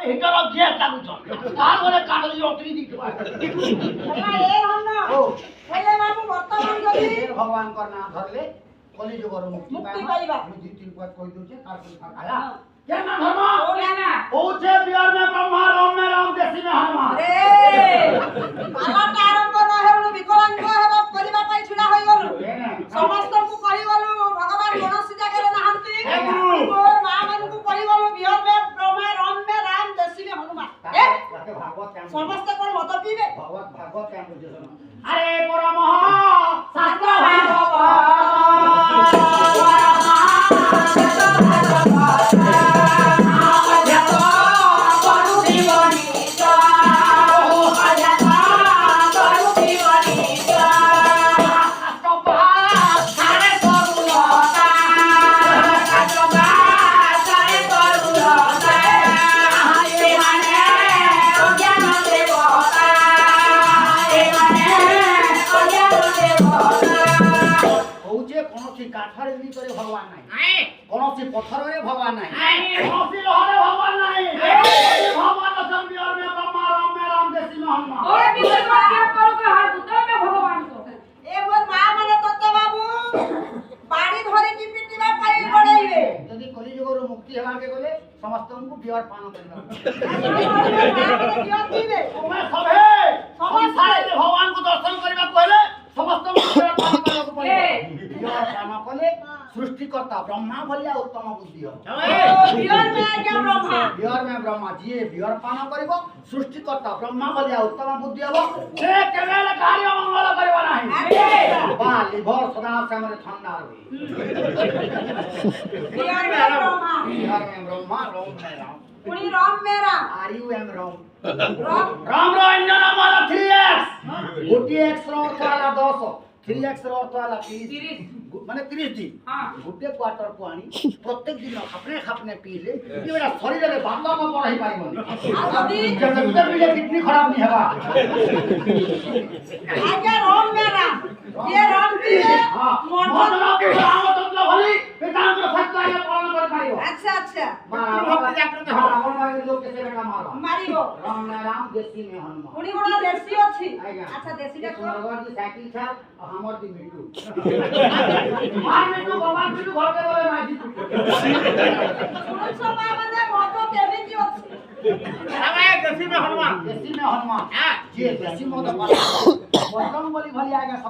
heater gas लागू छ car बोले कागज ओटरी दी के बात ए हन ओ पहिले बाबू वर्तमान गली भगवान कर नाम धरले कली जोगर मुक्ति पाइबा मु दी तीन बात कहि दउ छे कार पर आया क्या नाम धर्म ओ ना ओ छे बिहार में ब्रह्मा राम में राम देसी में हनुमान अरे आला आरंभ न हेउनु विकलांग हेबा परिबा पई छुडा होई गलु समस्त को कहि गलु भगवान गणेश जागरे नाहंती मोर मां मन को कहि गलु बिहार में ब्रह्मा राम में राम देसी में हनुमान ए भागवत क्या समस्त कोन मत पीबे भागवत क्या बुझे अरे परम शास्त्र भागवत काठरे ली करे भगवान नाही कोनोसी पत्थर रे भगवान नाही कोनोसी लोहरे भगवान नाही भगवान असल बिहार में ब्रह्मा राम में राम देसी में हनुमान ओए बिहार में क्या करो का हर उतर में भगवान को ए मोर मां माने तत्व बाबू बाड़ी धरे की पिटिबा पाई पड़ेइबे यदि कली जुगर मुक्ति हेबा के गले समस्त को बिहार पान करना बिहार दीबे ओमे सभे संसार में भगवान को दर्शन करबा कहले समस्त को बिहार पान करना को पड़े बिहार पान कले सृष्टिकर्ता ब्रह्मा भलिया उत्तम बुद्धि हो बिहार में क्या ब्रह्मा जी बिहार पान करिवो सृष्टिकर्ता ब्रह्मा भलिया उत्तम बुद्धि हो से केवल कार्य मंगल करबा नाही बा लिभर सदा से हमरे ठंडा रही बिहार में ब्रह्मा राम में राम पुनी राम मेरा आर यू एम राम राम रो अन्य नाम वाला 3x गोटी x रो अर्थ वाला 10 3x रो अर्थ वाला 30 माने 30 दिन गुटे क्वार्टर को आनी प्रत्येक दिन खापने पीले ये बेटा शरीर रे बांधा में पड़ही पाइबनी जब तक पीले कितनी खराब नहीं हेबा आगे राम मेरा ये राम पीले मन के राम तत्व भली वेदांत सत्य ये पालन कर पाइबो अच्छा भक्ति जागृत हां हमर मारे लोग कैसे बेटा मारिबो राम देसी में हनुमान पुनी बड़ा देसी अछि अच्छा देसी का भगवान की साइकिल था हमर दी मिट्टू मार मिट्टू भगवान मिट्टू घर के बोले माजी सुन सभा में मोटो केमिति अछि हमारे देसी में हनुमान हां जे देसी में तो बजरंग बली भली आगे